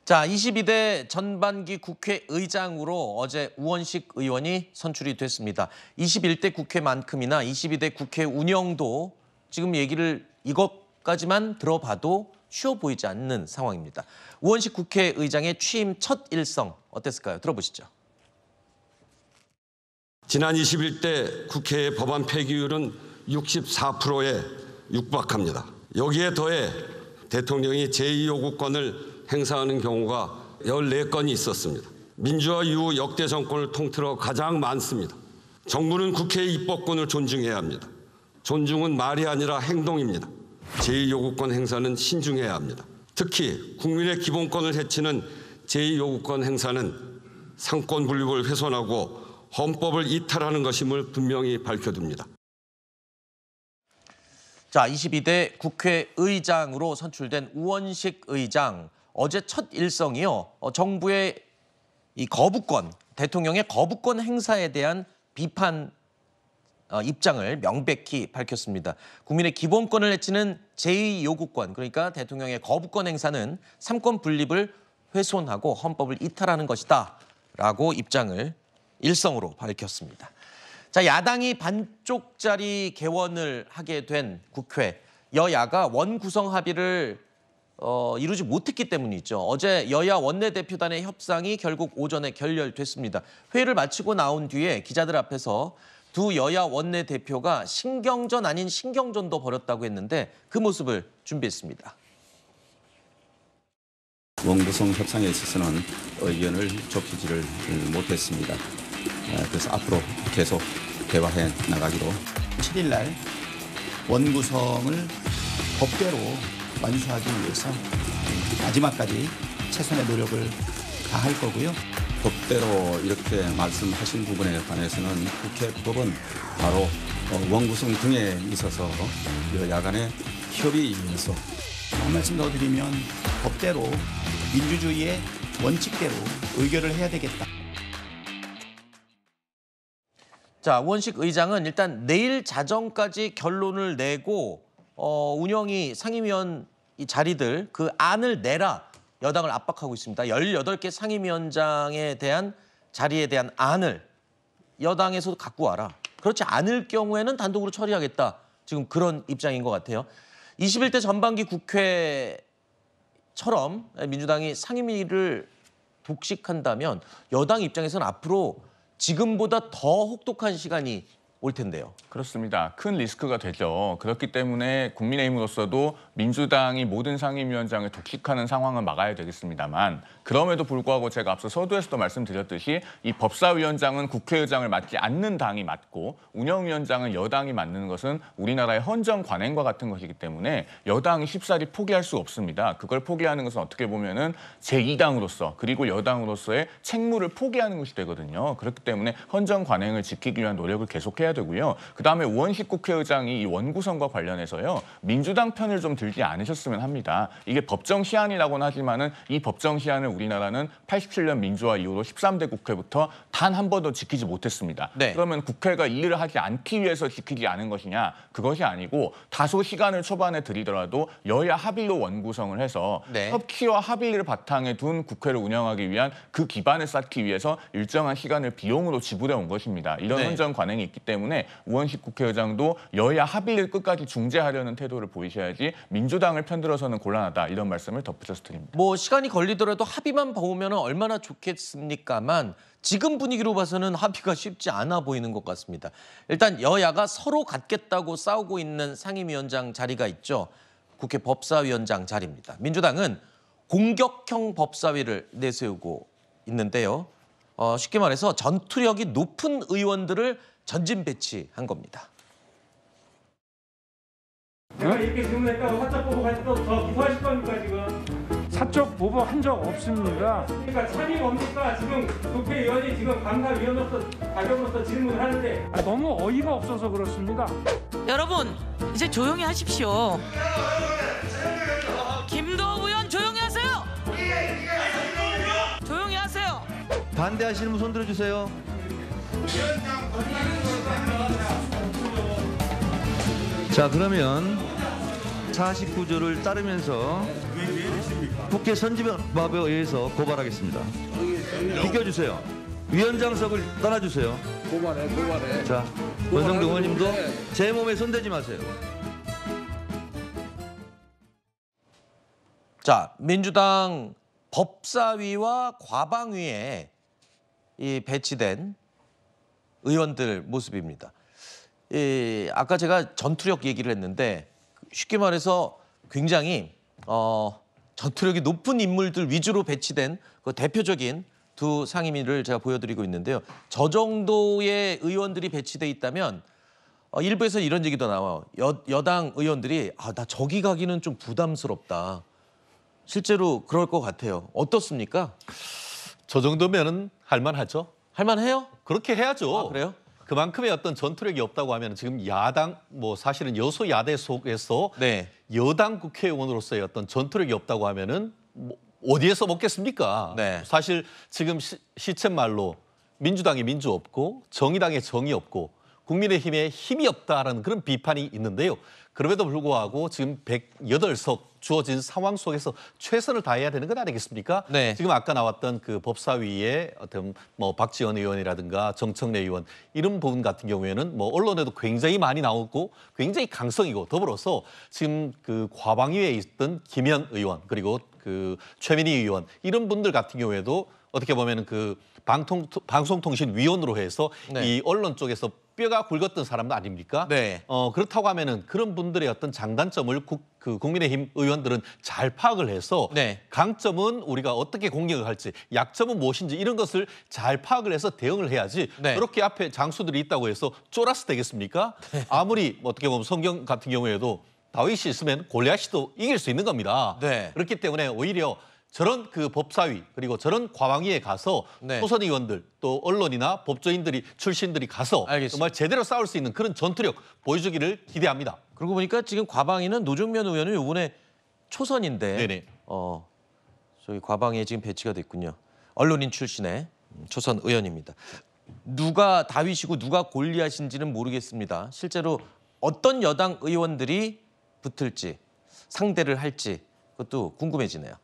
자, 22대 전반기 국회의장으로 어제 우원식 의원이 선출이 됐습니다. 21대 국회만큼이나 22대 국회 운영도 지금 얘기를 이것까지만 들어봐도 쉬워 보이지 않는 상황입니다. 우원식 국회의장의 취임 첫 일성 어땠을까요? 들어보시죠. 지난 21대 국회의 법안 폐기율은 64%에 육박합니다. 여기에 더해 대통령이 제2요구권을 행사하는 경우가 14건이 있었습니다. 민주화 이후 역대 정권을 통틀어 가장 많습니다. 정부는 국회의 입법권을 존중해야 합니다. 존중은 말이 아니라 행동입니다. 제2요구권 행사는 신중해야 합니다. 특히 국민의 기본권을 해치는 제2요구권 행사는 상권 분립을 훼손하고 헌법을 이탈하는 것임을 분명히 밝혀둡니다. 자, 22대 국회의장으로 선출된 우원식 의장. 어제 첫 일성이요. 정부의 이 거부권, 대통령의 거부권 행사에 대한 비판 입장을 명백히 밝혔습니다. 국민의 기본권을 해치는 제2요구권, 그러니까 대통령의 거부권 행사는 삼권 분립을 훼손하고 헌법을 이탈하는 것이다 라고 입장을 일성으로 밝혔습니다. 자, 야당이 반쪽짜리 개원을 하게 된 국회, 여야가 원구성 합의를 이루지 못했기 때문이죠. 어제 여야 원내대표단의 협상이 결국 오전에 결렬됐습니다. 회의를 마치고 나온 뒤에 기자들 앞에서 두 여야 원내대표가 신경전 아닌 신경전도 벌였다고 했는데 그 모습을 준비했습니다. 원구성 협상에 있어서는 의견을 좁히지를 못했습니다. 그래서 앞으로 계속 대화해 나가기로. 7일 날 원구성을 법대로 완수하기 위해서 마지막까지 최선의 노력을 다할 거고요. 법대로 이렇게 말씀하신 부분에 관해서는 국회법은 바로 원구성 등에 있어서 여야 간의 협의에 의해서 한 말씀 더 드리면 법대로 민주주의의 원칙대로 의결을 해야 되겠다. 자, 우원식 의장은 일단 내일 자정까지 결론을 내고 운영위 상임위원 이 자리들 그 안을 내라 여당을 압박하고 있습니다. 18개 상임위원장에 대한 자리에 대한 안을 여당에서도 갖고 와라. 그렇지 않을 경우에는 단독으로 처리하겠다. 지금 그런 입장인 것 같아요. 21대 전반기 국회처럼 민주당이 상임위를 독식한다면 여당 입장에서는 앞으로 지금보다 더 혹독한 시간이 올 텐데요. 그렇습니다. 큰 리스크가 되죠. 그렇기 때문에 국민의힘으로서도 민주당이 모든 상임위원장을 독식하는 상황은 막아야 되겠습니다만 그럼에도 불구하고 제가 앞서 서두에서도 말씀드렸듯이 이 법사위원장은 국회의장을 맡지 않는 당이 맡고 운영위원장은 여당이 맡는 것은 우리나라의 헌정 관행과 같은 것이기 때문에 여당이 쉽사리 포기할 수 없습니다. 그걸 포기하는 것은 어떻게 보면은 제2당으로서 그리고 여당으로서의 책무를 포기하는 것이 되거든요. 그렇기 때문에 헌정 관행을 지키기 위한 노력을 계속해야 되고요. 그다음에 우원식 국회의장이 이 원구성과 관련해서요. 민주당 편을 좀 들지 않으셨으면 합니다. 이게 법정 시한이라고는 하지만은 이 법정 시한을 우리나라는 87년 민주화 이후로 13대 국회부터 단 한 번도 지키지 못했습니다. 네. 그러면 국회가 이 일을 하지 않기 위해서 지키지 않은 것이냐? 그것이 아니고 다소 시간을 초반에 들이더라도 여야 합의로 원구성을 해서 네. 협치와 합의를 바탕에 둔 국회를 운영하기 위한 그 기반을 쌓기 위해서 일정한 시간을 비용으로 지불해 온 것입니다. 이런 네. 헌정 관행이 있기 때문에 우원식 국회의장도 여야 합의를 끝까지 중재하려는 태도를 보이셔야지 민주당을 편들어서는 곤란하다 이런 말씀을 덧붙여서 드립니다. 뭐 시간이 걸리더라도 합의만 보면 얼마나 좋겠습니까만 지금 분위기로 봐서는 합의가 쉽지 않아 보이는 것 같습니다. 일단 여야가 서로 갖겠다고 싸우고 있는 상임위원장 자리가 있죠. 국회 법사위원장 자리입니다. 민주당은 공격형 법사위를 내세우고 있는데요. 쉽게 말해서 전투력이 높은 의원들을 전진 배치한 겁니다. 제가 이렇게 질문했다고 사적 보복할 또 기소하실 겁니까 지금? 사적 보복한 적 없습니다. 그러니까 참이 뭡니까? 지금 국회의원이 지금 감사위원으로서 자격으로서 질문을 하는데 너무 어이가 없어서 그렇습니다. 여러분 이제 조용히 하십시오. 김도읍 의원 조용히 하세요. 조용히 하세요. 반대하시는 분 손 들어주세요. 자, 그러면 49조를 따르면서 국회 선진법에 의해서 고발하겠습니다. 비켜주세요. 위원장석을 떠나주세요. 고발해. 자, 권성동 의원님도 제 몸에 손대지 마세요. 자, 민주당 법사위와 과방위에 이 배치된 의원들 모습입니다. 아까 제가 전투력 얘기를 했는데 쉽게 말해서 굉장히 전투력이 높은 인물들 위주로 배치된 그 대표적인 두 상임위를 제가 보여드리고 있는데요. 저 정도의 의원들이 배치돼 있다면 일부에서 이런 얘기도 나와요. 여당 의원들이 나 저기 가기는 좀 부담스럽다. 실제로 그럴 것 같아요. 어떻습니까? 저 정도면은 할만하죠. 할만해요? 그렇게 해야죠. 아, 그래요? 그만큼의 어떤 전투력이 없다고 하면 지금 야당 사실은 여소야대 속에서 네. 여당 국회의원으로서의 어떤 전투력이 없다고 하면은 어디에서 먹겠습니까? 네. 사실 지금 시쳇말로 민주당에 민주 없고 정의당에 정의 없고 국민의힘에 힘이 없다라는 그런 비판이 있는데요. 그럼에도 불구하고 지금 108석 주어진 상황 속에서 최선을 다해야 되는 것 아니겠습니까? 네. 지금 아까 나왔던 그 법사위의 어떤 박지원 의원이라든가 정청래 의원 이런 부분 같은 경우에는 언론에도 굉장히 많이 나오고 굉장히 강성이고 더불어서 지금 그 과방위에 있던 김현 의원 그리고 그 최민희 의원 이런 분들 같은 경우에도 어떻게 보면은 그 방송통신위원으로 해서 네. 이 언론 쪽에서 뼈가 굵었던 사람도 아닙니까? 네. 그렇다고 하면은 그런 분들의 어떤 장단점을 국민의힘 의원들은 잘 파악을 해서 네. 강점은 우리가 어떻게 공격을 할지, 약점은 무엇인지 이런 것을 잘 파악을 해서 대응을 해야지. 네. 그렇게 앞에 장수들이 있다고 해서 쫄아서 되겠습니까? 아무리 어떻게 보면 성경 같은 경우에도 다윗이 있으면 골리앗도 이길 수 있는 겁니다. 네. 그렇기 때문에 오히려 저런 그 법사위 그리고 저런 과방위에 가서 네. 초선 의원들 또 언론이나 법조인들이 출신들이 가서 알겠습니다. 정말 제대로 싸울 수 있는 그런 전투력 보여주기를 기대합니다. 그러고 보니까 지금 과방위는 노정면 의원은 이번에 초선인데 네네. 저희 과방위에 지금 배치가 됐군요. 언론인 출신의 초선 의원입니다. 누가 다윗이고 누가 골리앗인지는 모르겠습니다. 실제로 어떤 여당 의원들이 붙을지 상대를 할지 그것도 궁금해지네요.